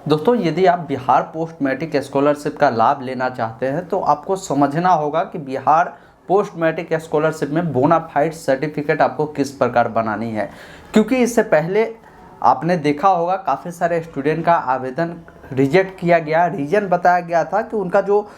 दोस्तों, यदि आप बिहार पोस्ट मैट्रिक स्कॉलरशिप का लाभ लेना चाहते हैं तो आपको समझना होगा कि बिहार पोस्ट मैट्रिक स्कॉलरशिप में बोनाफाइड सर्टिफिकेट आपको किस प्रकार बनानी है। क्योंकि इससे पहले आपने देखा होगा काफ़ी सारे स्टूडेंट का आवेदन रिजेक्ट किया गया। रीज़न बताया गया था कि उनका जो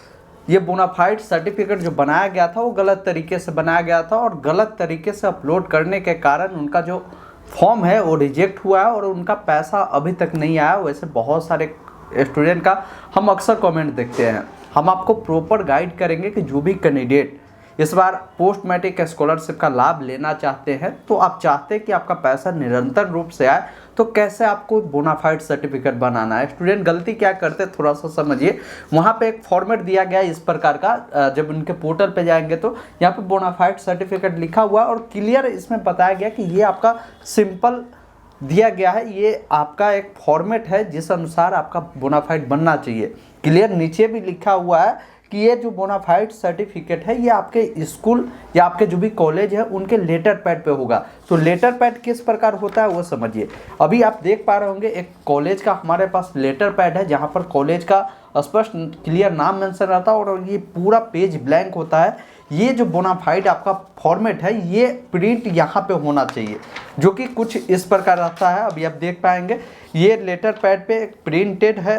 ये बोनाफाइड सर्टिफिकेट जो बनाया गया था वो गलत तरीके से बनाया गया था और गलत तरीके से अपलोड करने के कारण उनका जो फॉर्म है वो रिजेक्ट हुआ है और उनका पैसा अभी तक नहीं आया। वैसे बहुत सारे स्टूडेंट का हम अक्सर कमेंट देखते हैं। हम आपको प्रॉपर गाइड करेंगे कि जो भी कैंडिडेट इस बार पोस्ट मैट्रिक स्कॉलरशिप का लाभ लेना चाहते हैं, तो आप चाहते हैं कि आपका पैसा निरंतर रूप से आए, तो कैसे आपको बोनाफाइड सर्टिफिकेट बनाना है। स्टूडेंट गलती क्या करते हैं थोड़ा सा समझिए। वहाँ पे एक फॉर्मेट दिया गया है इस प्रकार का, जब उनके पोर्टल पे जाएंगे तो यहाँ पे बोनाफाइड सर्टिफिकेट लिखा हुआ है और क्लियर इसमें बताया गया कि ये आपका सिंपल दिया गया है, ये आपका एक फॉर्मेट है जिस अनुसार आपका बोनाफाइड बनना चाहिए। क्लियर नीचे भी लिखा हुआ है कि ये जो बोनाफाइड सर्टिफिकेट है ये आपके स्कूल या आपके जो भी कॉलेज है उनके लेटर पैड पे होगा। तो लेटर पैड किस प्रकार होता है वो समझिए। अभी आप देख पा रहे होंगे एक कॉलेज का हमारे पास लेटर पैड है जहाँ पर कॉलेज का स्पष्ट क्लियर नाम मेंशन रहता है और ये पूरा पेज ब्लैंक होता है। ये जो बोनाफाइड आपका फॉर्मेट है ये प्रिंट यहाँ पे होना चाहिए, जो कि कुछ इस प्रकार रहता है। अभी आप देख पाएंगे ये लेटर पैड पे एक प्रिंटेड है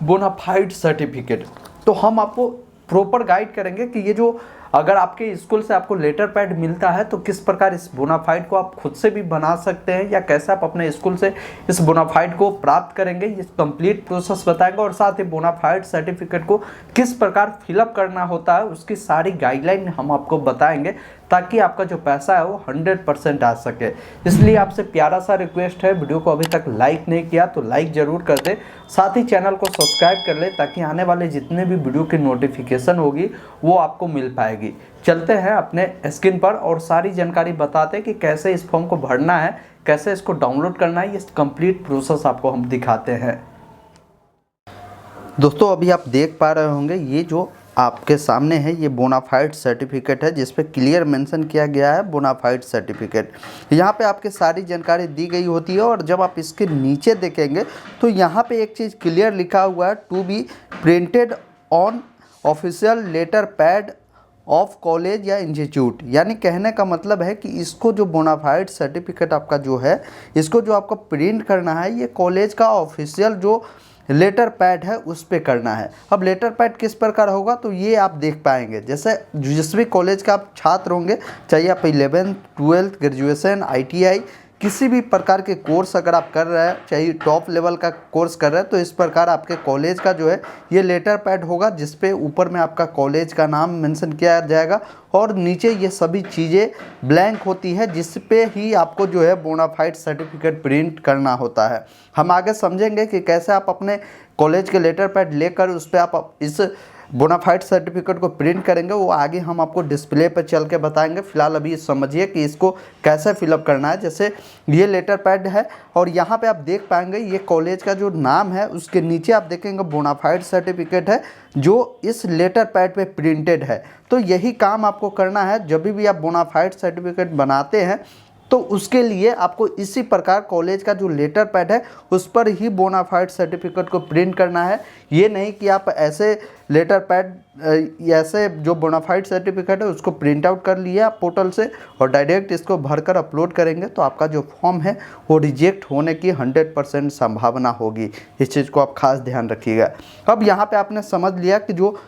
बोनाफाइड सर्टिफिकेट। तो हम आपको प्रॉपर गाइड करेंगे कि ये जो अगर आपके स्कूल से आपको लेटर पैड मिलता है तो किस प्रकार इस बोनाफाइड को आप खुद से भी बना सकते हैं या कैसे आप अपने स्कूल से इस बोनाफाइड को प्राप्त करेंगे, ये कंप्लीट प्रोसेस बताएंगे। और साथ ही बोनाफाइड सर्टिफिकेट को किस प्रकार फिलअप करना होता है उसकी सारी गाइडलाइन हम आपको बताएंगे, ताकि आपका जो पैसा है वो 100% आ सके। इसलिए आपसे प्यारा सा रिक्वेस्ट है, वीडियो को अभी तक लाइक नहीं किया तो लाइक ज़रूर कर दे, साथ ही चैनल को सब्सक्राइब कर ले ताकि आने वाले जितने भी वीडियो की नोटिफिकेशन होगी वो आपको मिल पाएगी। चलते हैं अपने स्क्रीन पर और सारी जानकारी बताते हैं कि कैसे इस फॉर्म को भरना है, कैसे इसको डाउनलोड करना है, ये कंप्लीट प्रोसेस आपको हम दिखाते हैं। दोस्तों, अभी आप देख पा रहे होंगे ये जो आपके सामने है ये बोनाफाइड सर्टिफिकेट है जिस पे क्लियर मेंशन किया गया है बोनाफाइड सर्टिफिकेट। यहाँ पे आपके सारी जानकारी दी गई होती है और जब आप इसके नीचे देखेंगे तो यहाँ पे एक चीज़ क्लियर लिखा हुआ है, to be printed on official letter pad of college या इंस्टीट्यूट। यानी कहने का मतलब है कि इसको जो बोनाफाइड सर्टिफिकेट आपका जो है इसको जो आपको प्रिंट करना है ये कॉलेज का ऑफिशियल जो लेटर पैड है उस पे करना है। अब लेटर पैड किस प्रकार होगा तो ये आप देख पाएंगे, जैसे जिस भी कॉलेज का आप छात्र होंगे, चाहे आप 11th 12th ग्रेजुएशन ITI किसी भी प्रकार के कोर्स अगर आप कर रहे हैं, चाहे टॉप लेवल का कोर्स कर रहे हैं, तो इस प्रकार आपके कॉलेज का जो है ये लेटर पैड होगा जिस पे ऊपर में आपका कॉलेज का नाम मेंशन किया जाएगा और नीचे ये सभी चीज़ें ब्लैंक होती है जिस पे ही आपको जो है बोनाफाइड सर्टिफिकेट प्रिंट करना होता है। हम आगे समझेंगे कि कैसे आप अपने कॉलेज के लेटर पैड लेकर उस पर आप इस बोनाफाइड सर्टिफिकेट को प्रिंट करेंगे, वो आगे हम आपको डिस्प्ले पर चल के बताएंगे। फिलहाल अभी समझिए कि इसको कैसे फिलअप करना है। जैसे ये लेटर पैड है और यहाँ पे आप देख पाएंगे ये कॉलेज का जो नाम है उसके नीचे आप देखेंगे बोनाफाइड सर्टिफिकेट है जो इस लेटर पैड पे प्रिंटेड है। तो यही काम आपको करना है जब भी आप बोनाफाइड सर्टिफिकेट बनाते हैं तो उसके लिए आपको इसी प्रकार कॉलेज का जो लेटर पैड है उस पर ही बोनाफाइड सर्टिफिकेट को प्रिंट करना है। ये नहीं कि आप ऐसे लेटर पैड ऐसे जो बोनाफाइड सर्टिफिकेट है उसको प्रिंट आउट कर लिया आप पोर्टल से और डायरेक्ट इसको भरकर अपलोड करेंगे तो आपका जो फॉर्म है वो रिजेक्ट होने की 100% संभावना होगी। इस चीज़ को आप खास ध्यान रखिएगा। अब यहाँ पे आपने समझ लिया कि जो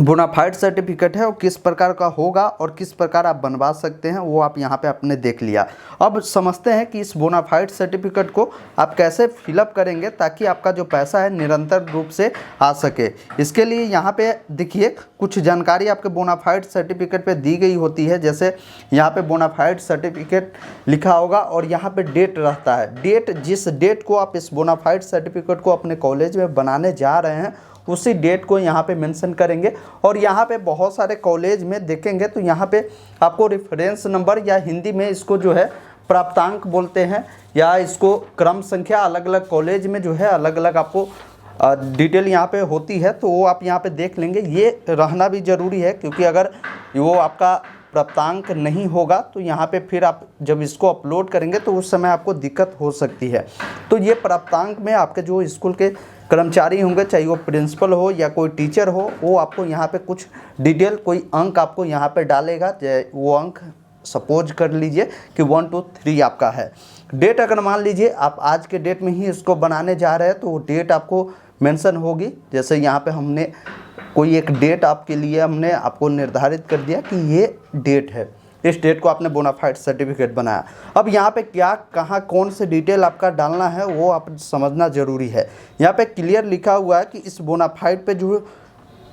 बोनाफाइड सर्टिफिकेट है वो किस प्रकार का होगा और किस प्रकार आप बनवा सकते हैं, वो आप यहाँ पे आपने देख लिया। अब समझते हैं कि इस बोनाफाइड सर्टिफिकेट को आप कैसे फिलअप करेंगे ताकि आपका जो पैसा है निरंतर रूप से आ सके। इसके लिए यहाँ पे देखिए कुछ जानकारी आपके बोनाफाइड सर्टिफिकेट पे दी गई होती है। जैसे यहाँ पे बोनाफाइड सर्टिफिकेट लिखा होगा और यहाँ पे डेट रहता है। डेट जिस डेट को आप इस बोनाफाइड सर्टिफिकेट को अपने कॉलेज में बनाने जा रहे हैं उसी डेट को यहाँ पे मेंशन करेंगे। और यहाँ पे बहुत सारे कॉलेज में देखेंगे तो यहाँ पे आपको रेफरेंस नंबर या हिंदी में इसको जो है प्राप्तांक बोलते हैं या इसको क्रम संख्या, अलग अलग कॉलेज में जो है अलग अलग आपको डिटेल यहाँ पे होती है, तो वो आप यहाँ पे देख लेंगे। ये रहना भी ज़रूरी है क्योंकि अगर वो आपका प्राप्तांक नहीं होगा तो यहाँ पे फिर आप जब इसको अपलोड करेंगे तो उस समय आपको दिक्कत हो सकती है। तो ये प्राप्तांक में आपके जो स्कूल के कर्मचारी होंगे, चाहे वो प्रिंसिपल हो या कोई टीचर हो, वो आपको यहाँ पे कुछ डिटेल, कोई अंक आपको यहाँ पे डालेगा। वो अंक सपोज कर लीजिए कि 1 2 3 आपका है। डेट अगर मान लीजिए आप आज के डेट में ही इसको बनाने जा रहे हैं तो वो डेट आपको मेंशन होगी। जैसे यहाँ पे हमने कोई एक डेट आपके लिए हमने आपको निर्धारित कर दिया कि ये डेट है, इस डेट को आपने बोनाफाइड सर्टिफिकेट बनाया। अब यहाँ पे क्या, कहाँ, कौन से डिटेल आपका डालना है वो आप समझना ज़रूरी है। यहाँ पे क्लियर लिखा हुआ है कि इस बोनाफाइड पे जो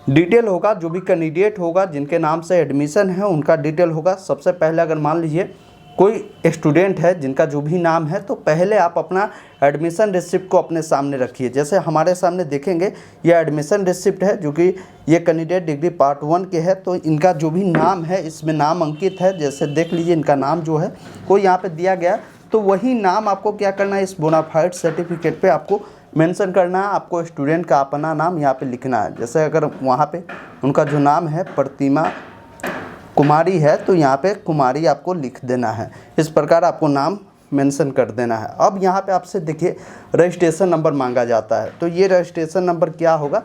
डिटेल होगा, जो भी कैंडिडेट होगा जिनके नाम से एडमिशन है उनका डिटेल होगा। सबसे पहले अगर मान लीजिए कोई स्टूडेंट है जिनका जो भी नाम है, तो पहले आप अपना एडमिशन रिसिप्ट को अपने सामने रखिए। जैसे हमारे सामने देखेंगे ये एडमिशन रिसिप्ट है, जो कि ये कैंडिडेट डिग्री पार्ट 1 के है। तो इनका जो भी नाम है इसमें नाम अंकित है। जैसे देख लीजिए इनका नाम जो है वो यहाँ पे दिया गया, तो वही नाम आपको क्या करना है, इस बोनाफाइड सर्टिफिकेट पे आपको मेंशन करना है। आपको स्टूडेंट का अपना नाम यहाँ पे लिखना है। जैसे अगर वहाँ पे उनका जो नाम है प्रतिमा कुमारी है तो यहाँ पे कुमारी आपको लिख देना है। इस प्रकार आपको नाम मेंशन कर देना है। अब यहाँ पे आपसे देखिए रजिस्ट्रेशन नंबर मांगा जाता है। तो ये रजिस्ट्रेशन नंबर क्या होगा,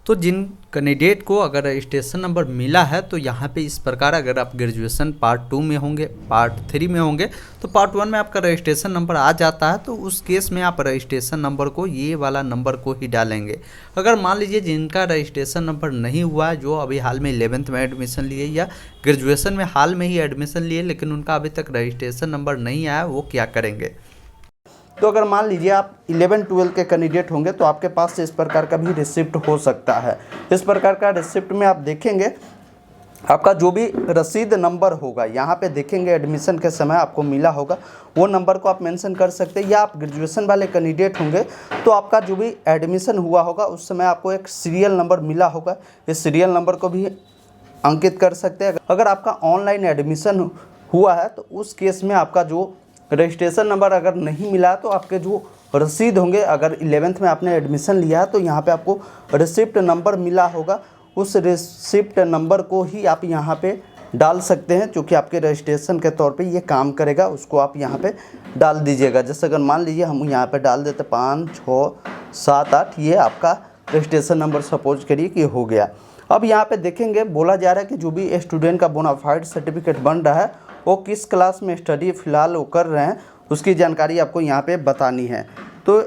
तो जिन कैंडिडेट को अगर रजिस्ट्रेशन नंबर मिला है तो यहाँ पे इस प्रकार, अगर आप ग्रेजुएशन पार्ट 2 में होंगे, पार्ट 3 में होंगे, तो पार्ट 1 में आपका रजिस्ट्रेशन नंबर आ जाता है। तो उस केस में आप रजिस्ट्रेशन नंबर को, ये वाला नंबर को ही डालेंगे। अगर मान लीजिए जिनका रजिस्ट्रेशन नंबर नहीं हुआ है, जो अभी हाल में 11th में एडमिशन लिए या ग्रेजुएशन में हाल में ही एडमिशन लिए लेकिन उनका अभी तक रजिस्ट्रेशन नंबर नहीं आया, वो क्या करेंगे। तो अगर मान लीजिए आप 11-12 के कैंडिडेट होंगे तो आपके पास इस प्रकार का भी रिसिप्ट हो सकता है। इस प्रकार का रिसिप्ट में आप देखेंगे आपका जो भी रसीद नंबर होगा, यहाँ पे देखेंगे एडमिशन के समय आपको मिला होगा, वो नंबर को आप मेंशन कर सकते हैं। या आप ग्रेजुएशन वाले कैंडिडेट होंगे तो आपका जो भी एडमिशन हुआ होगा उस समय आपको एक सीरियल नंबर मिला होगा, इस सीरियल नंबर को भी अंकित कर सकते हैं। अगर आपका ऑनलाइन एडमिशन हुआ है तो उस केस में आपका जो रजिस्ट्रेशन नंबर अगर नहीं मिला तो आपके जो रसीद होंगे, अगर 11th में आपने एडमिशन लिया है तो यहाँ पे आपको रिसिप्ट नंबर मिला होगा, उस रिसिप्ट नंबर को ही आप यहाँ पे डाल सकते हैं, जो कि आपके रजिस्ट्रेशन के तौर पे ये काम करेगा। उसको आप यहाँ पे डाल दीजिएगा। जैसे अगर मान लीजिए हम यहाँ पे डाल देते 5 6 7 8, ये आपका रजिस्ट्रेशन नंबर सपोज करिए कि हो गया। अब यहाँ पे देखेंगे बोला जा रहा है कि जो भी स्टूडेंट का बोनाफाइड सर्टिफिकेट बन रहा है वो किस क्लास में स्टडी फ़िलहाल वो कर रहे हैं, उसकी जानकारी आपको यहाँ पे बतानी है। तो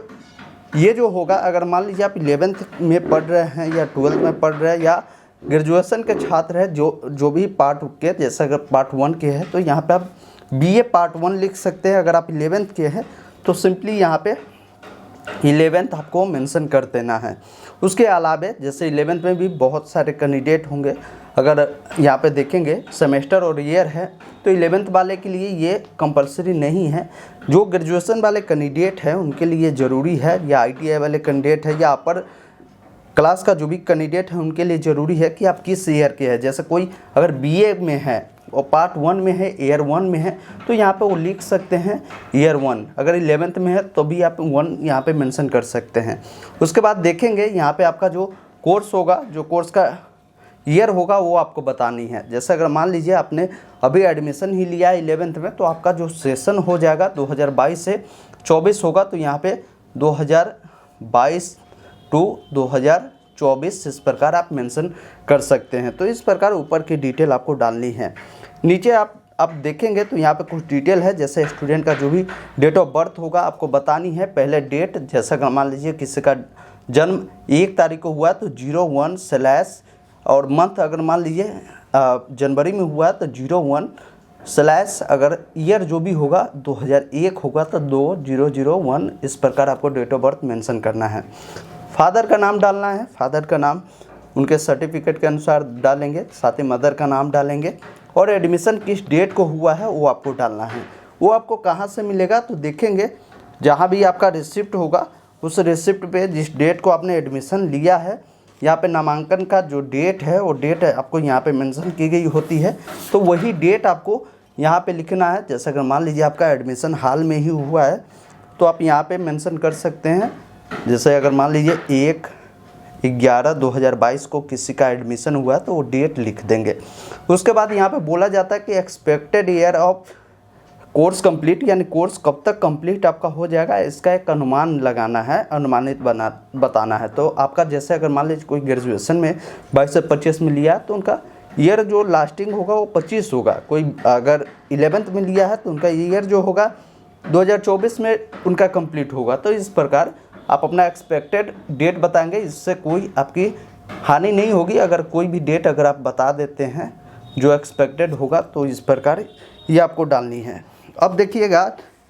ये जो होगा, अगर मान लीजिए आप 11th में पढ़ रहे हैं या 12th में पढ़ रहे हैं या ग्रेजुएशन के छात्र हैं, जो भी पार्ट के, जैसे अगर पार्ट 1 के हैं तो यहाँ पे आप BA पार्ट 1 लिख सकते हैं। अगर आप 11th के हैं तो सिंपली यहाँ पे 11th आपको मेंशन कर देना है। उसके अलावा जैसे 11th में भी बहुत सारे कैंडिडेट होंगे, अगर यहाँ पे देखेंगे सेमेस्टर और ईयर है तो 11th वाले के लिए ये कंपलसरी नहीं है। जो ग्रेजुएशन वाले कैंडिडेट हैं उनके लिए ज़रूरी है, या ITI वाले कैंडिडेट है या अपर क्लास का जो भी कैंडिडेट है उनके लिए ज़रूरी है कि आप किस ईयर के हैं। जैसे कोई अगर BA में है और पार्ट 1 में है, ईयर 1 में है, तो यहाँ पे वो लिख सकते हैं ईयर 1। अगर 11th में है तो भी आप 1 यहाँ पे मेंशन कर सकते हैं। उसके बाद देखेंगे यहाँ पे आपका जो कोर्स होगा, जो कोर्स का ईयर होगा वो आपको बतानी है। जैसे अगर मान लीजिए आपने अभी एडमिशन ही लिया है 11th में, तो आपका जो सेशन हो जाएगा 2022 से 24 होगा, तो यहाँ पे 2022 टू 2024 इस प्रकार आप मेंशन कर सकते हैं। तो इस प्रकार ऊपर की डिटेल आपको डालनी है। नीचे आप देखेंगे तो यहाँ पे कुछ डिटेल है, जैसे स्टूडेंट का जो भी डेट ऑफ बर्थ होगा आपको बतानी है। पहले डेट, जैसा अगर मान लीजिए किसी का जन्म 1 तारीख को हुआ तो 01/ और मंथ अगर मान लीजिए जनवरी में हुआ तो 01/ अगर ईयर जो भी होगा 2001 होगा तो 2001, इस प्रकार आपको डेट ऑफ बर्थ मेंशन करना है। फादर का नाम डालना है, फादर का नाम उनके सर्टिफिकेट के अनुसार डालेंगे, साथ ही मदर का नाम डालेंगे, और एडमिशन किस डेट को हुआ है वो आपको डालना है। वो आपको कहाँ से मिलेगा तो देखेंगे जहाँ भी आपका रिसिप्ट होगा उस रिसिप्ट पे जिस डेट को आपने एडमिशन लिया है, यहाँ पे नामांकन का जो डेट है वो डेट आपको यहाँ पे मेंशन की गई होती है, तो वही डेट आपको यहाँ पे लिखना है। जैसे अगर मान लीजिए आपका एडमिशन हाल में ही हुआ है तो आप यहाँ पे मेंशन कर सकते हैं। जैसे अगर मान लीजिए 11/2022 को किसी का एडमिशन हुआ है तो वो डेट लिख देंगे। उसके बाद यहाँ पे बोला जाता है कि expected year of course complete, यानी कोर्स कब तक कंप्लीट आपका हो जाएगा, इसका एक अनुमान लगाना है, अनुमानित बताना है। तो आपका जैसे अगर मान लीजिए कोई ग्रेजुएशन में 22 से 25 में लिया तो उनका ईयर जो लास्टिंग होगा वो 25 होगा। कोई अगर 11th में लिया है तो उनका ईयर जो होगा 2024 में उनका कंप्लीट होगा। तो इस प्रकार आप अपना एक्सपेक्टेड डेट बताएंगे, इससे कोई आपकी हानि नहीं होगी। अगर कोई भी डेट अगर आप बता देते हैं जो एक्सपेक्टेड होगा तो इस प्रकार ये आपको डालनी है। अब देखिएगा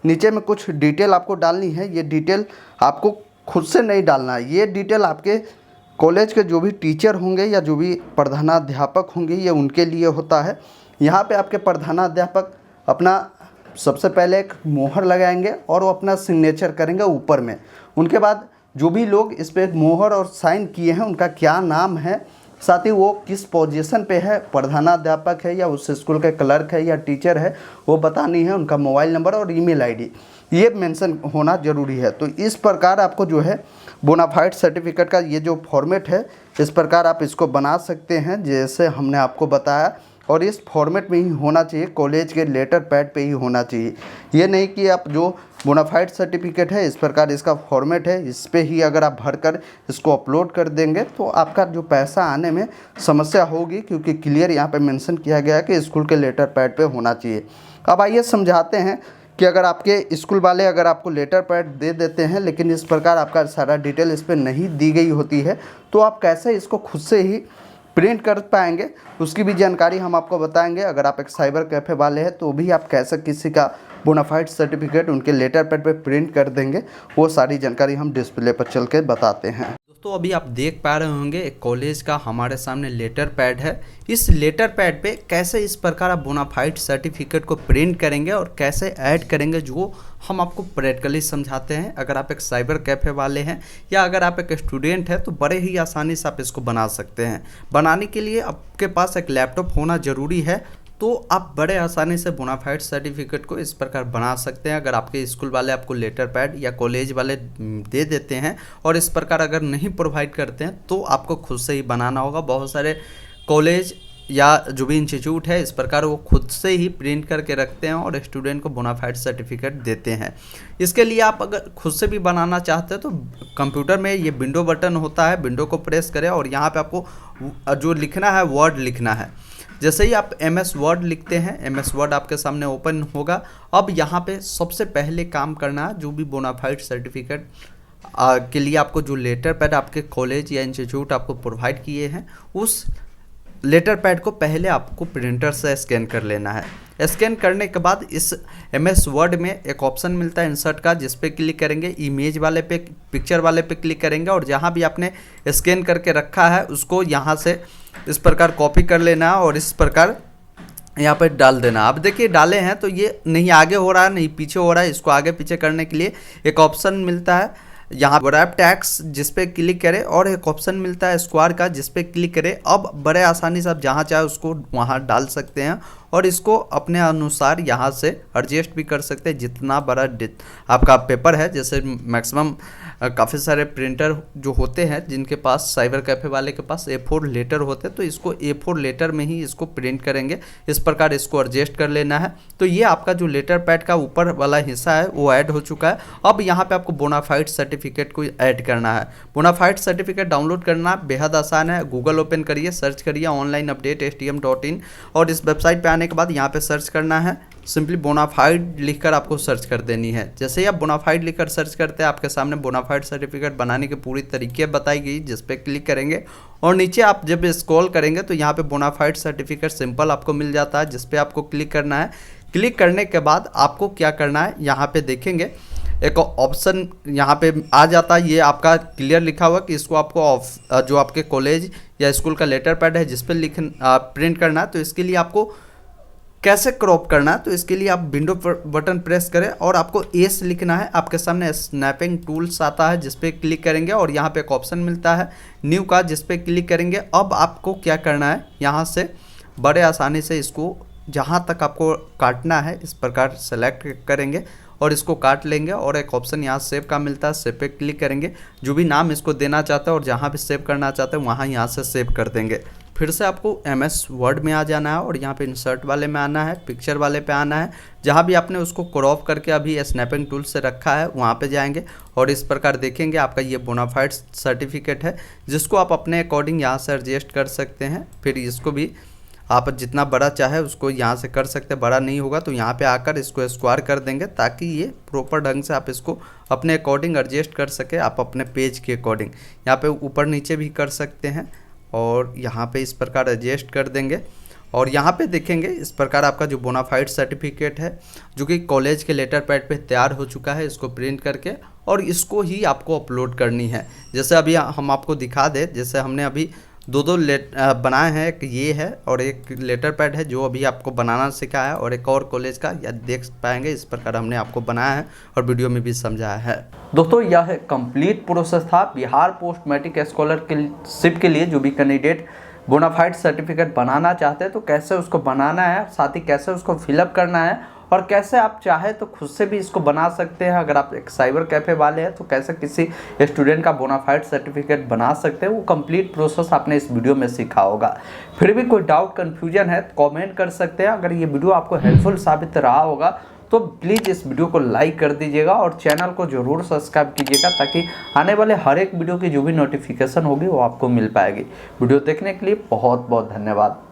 नीचे में कुछ डिटेल आपको डालनी है। ये डिटेल आपको खुद से नहीं डालना है, ये डिटेल आपके कॉलेज के जो भी टीचर होंगे या जो भी प्रधानाध्यापक होंगे ये उनके लिए होता है। यहाँ पे आपके प्रधानाध्यापक अपना सबसे पहले एक मोहर लगाएंगे और वो अपना सिग्नेचर करेंगे ऊपर में। उनके बाद जो भी लोग इस पर मोहर और साइन किए हैं उनका क्या नाम है, साथ ही वो किस पोजीशन पे है, प्रधानाध्यापक है या उस स्कूल के क्लर्क है या टीचर है, वो बतानी है। उनका मोबाइल नंबर और ईमेल आईडी ये मेंशन होना ज़रूरी है। तो इस प्रकार आपको जो है बोनाफाइड सर्टिफिकेट का ये जो फॉर्मेट है इस प्रकार आप इसको बना सकते हैं जैसे हमने आपको बताया। और इस फॉर्मेट में ही होना चाहिए, कॉलेज के लेटर पैड पे ही होना चाहिए। ये नहीं कि आप जो बोनाफाइड सर्टिफिकेट है इस प्रकार इसका फॉर्मेट है इस पे ही अगर आप भरकर इसको अपलोड कर देंगे तो आपका जो पैसा आने में समस्या होगी, क्योंकि क्लियर यहाँ पे मेंशन किया गया है कि स्कूल के लेटर पैड पे होना चाहिए। अब आइए समझाते हैं कि अगर आपके स्कूल वाले अगर आपको लेटर पैड दे देते हैं लेकिन इस प्रकार आपका सारा डिटेल इस पर नहीं दी गई होती है तो आप कैसे इसको खुद से ही प्रिंट कर पाएंगे, उसकी भी जानकारी हम आपको बताएंगे। अगर आप एक साइबर कैफ़े वाले हैं तो भी आप कैसे किसी का बोनाफाइड सर्टिफिकेट उनके लेटर पैड पे प्रिंट कर देंगे, वो सारी जानकारी हम डिस्प्ले पर चल के बताते हैं। दोस्तों अभी आप देख पा रहे होंगे एक कॉलेज का हमारे सामने लेटर पैड है। इस लेटर पैड पे कैसे इस प्रकार आप बोनाफाइड सर्टिफिकेट को प्रिंट करेंगे और कैसे ऐड करेंगे जो हम आपको प्रैक्टिकली समझाते हैं। अगर आप एक साइबर कैफ़े वाले हैं या अगर आप एक स्टूडेंट हैं तो बड़े ही आसानी से आप इसको बना सकते हैं। बनाने के लिए आपके पास एक लैपटॉप होना ज़रूरी है, तो आप बड़े आसानी से बोनाफाइड सर्टिफिकेट को इस प्रकार बना सकते हैं। अगर आपके स्कूल वाले आपको लेटर पैड या कॉलेज वाले दे देते हैं और इस प्रकार अगर नहीं प्रोवाइड करते हैं तो आपको खुद से ही बनाना होगा। बहुत सारे कॉलेज या जो भी इंस्टीट्यूट है इस प्रकार वो खुद से ही प्रिंट करके रखते हैं और स्टूडेंट को बोनाफाइड सर्टिफिकेट देते हैं। इसके लिए आप अगर खुद से भी बनाना चाहते हैं तो कंप्यूटर में ये विंडो बटन होता है, विंडो को प्रेस करें और यहाँ पे आपको जो लिखना है वर्ड लिखना है। जैसे ही आप MS वर्ड लिखते हैं MS वर्ड आपके सामने ओपन होगा। अब यहाँ पे सबसे पहले काम करना है जो भी बोनाफाइड सर्टिफिकेट के लिए आपको जो लेटर पैड आपके कॉलेज या इंस्टीट्यूट आपको प्रोवाइड किए हैं उस लेटर पैड को पहले आपको प्रिंटर से स्कैन कर लेना है। स्कैन करने के बाद इस MS वर्ड में एक ऑप्शन मिलता है इंसर्ट का, जिस पे क्लिक करेंगे, इमेज वाले पे, पिक्चर वाले पे क्लिक करेंगे और जहाँ भी आपने स्कैन करके रखा है उसको यहाँ से इस प्रकार कॉपी कर लेना और इस प्रकार यहाँ पर डाल देना। अब देखिए डाले हैं तो ये नहीं आगे हो रहा है नहीं पीछे हो रहा है। इसको आगे पीछे करने के लिए एक ऑप्शन मिलता है यहाँ रैप टैक्स, जिस पे क्लिक करें और एक ऑप्शन मिलता है स्क्वायर का, जिस पे क्लिक करें। अब बड़े आसानी से आप जहाँ चाहे उसको वहाँ डाल सकते हैं और इसको अपने अनुसार यहाँ से एडजस्ट भी कर सकते हैं। जितना बड़ा आपका पेपर है, जैसे मैक्सिमम काफ़ी सारे प्रिंटर जो होते हैं जिनके पास साइबर कैफ़े वाले के पास A4 लेटर होते हैं तो इसको A4 लेटर में ही इसको प्रिंट करेंगे। इस प्रकार इसको एडजस्ट कर लेना है। तो ये आपका जो लेटर पैड का ऊपर वाला हिस्सा है वो ऐड हो चुका है। अब यहाँ पे आपको बोनाफाइड सर्टिफिकेट को ऐड करना है। बोनाफाइड सर्टिफिकेट डाउनलोड करना बेहद आसान है। गूगल ओपन करिए, सर्च करिए ऑनलाइन अपडेट stm.in और इस वेबसाइट पे आने के बाद यहाँ पे सर्च करना है, सिंपली बोनाफाइड लिखकर आपको सर्च कर देनी है। जैसे ही आप बोनाफाइड लिखकर सर्च करते हैं आपके सामने बोनाफाइड सर्टिफिकेट बनाने की पूरी तरीके बताई गई, जिस पे क्लिक करेंगे और नीचे आप जब स्क्रॉल करेंगे तो यहाँ पे बोनाफाइड सर्टिफिकेट सिंपल आपको मिल जाता है, जिस पे आपको क्लिक करना है। क्लिक करने के बाद आपको क्या करना है, यहाँ पे देखेंगे एक ऑप्शन यहाँ पे आ जाता है। ये आपका क्लियर लिखा हुआ कि इसको आपको जो आपके कॉलेज या स्कूल का लेटर पैड है जिस पे प्रिंट करना है। तो इसके लिए आपको कैसे क्रॉप करना है, तो इसके लिए आप विंडो बटन प्रेस करें और आपको एस लिखना है। आपके सामने स्नैपिंग टूल्स आता है जिस पे क्लिक करेंगे और यहाँ पे एक ऑप्शन मिलता है न्यू का, जिस पे क्लिक करेंगे। अब आपको क्या करना है, यहाँ से बड़े आसानी से इसको जहाँ तक आपको काटना है इस प्रकार सेलेक्ट करेंगे और इसको काट लेंगे और एक ऑप्शन यहाँ सेव का मिलता है, सेव पे क्लिक करेंगे। जो भी नाम इसको देना चाहते हैं और जहाँ पे सेव करना चाहते हैं वहाँ यहाँ से सेव कर देंगे। फिर से आपको MS वर्ड में आ जाना है और यहाँ पे इंसर्ट वाले में आना है, पिक्चर वाले पे आना है। जहाँ भी आपने उसको क्रॉप करके अभी स्नैपिंग टूल से रखा है वहाँ पे जाएंगे और इस प्रकार देखेंगे आपका ये बोनाफाइड सर्टिफिकेट है, जिसको आप अपने अकॉर्डिंग यहाँ से एडजस्ट कर सकते हैं। फिर इसको भी आप जितना बड़ा चाहे उसको यहाँ से कर सकते हैं, बड़ा नहीं होगा तो यहाँ पे आकर इसको स्क्वायर कर देंगे ताकि ये प्रॉपर ढंग से आप इसको अपने अकॉर्डिंग एडजस्ट कर सके, आप अपने पेज के अकॉर्डिंग। यहाँ पे ऊपर नीचे भी कर सकते हैं और यहाँ पे इस प्रकार एडजस्ट कर देंगे और यहाँ पे देखेंगे इस प्रकार आपका जो बोनाफाइड सर्टिफिकेट है जो कि कॉलेज के लेटर पैड पे तैयार हो चुका है, इसको प्रिंट करके और इसको ही आपको अपलोड करनी है। जैसे अभी हम आपको दिखा दें, जैसे हमने अभी दो बनाए हैं, एक ये है और एक लेटर पैड है जो अभी आपको बनाना सिखाया है और एक और कॉलेज का, या देख पाएंगे इस प्रकार हमने आपको बनाया है और वीडियो में भी समझाया है। दोस्तों यह कंप्लीट प्रोसेस था बिहार पोस्ट मैट्रिक स्कॉलरशिप के लिए। जो भी कैंडिडेट बोनाफाइड सर्टिफिकेट बनाना चाहते हैं तो कैसे उसको बनाना है, साथ ही कैसे उसको फिलअप करना है और कैसे आप चाहे तो खुद से भी इसको बना सकते हैं। अगर आप एक साइबर कैफ़े वाले हैं तो कैसे किसी स्टूडेंट का बोनाफाइड सर्टिफिकेट बना सकते हैं, वो कंप्लीट प्रोसेस आपने इस वीडियो में सीखा होगा। फिर भी कोई डाउट कन्फ्यूजन है तो कमेंट कर सकते हैं। अगर ये वीडियो आपको हेल्पफुल साबित रहा होगा तो प्लीज़ इस वीडियो को लाइक कर दीजिएगा और चैनल को ज़रूर सब्सक्राइब कीजिएगा ताकि आने वाले हर एक वीडियो की जो भी नोटिफिकेशन होगी वो आपको मिल पाएगी। वीडियो देखने के लिए बहुत बहुत धन्यवाद।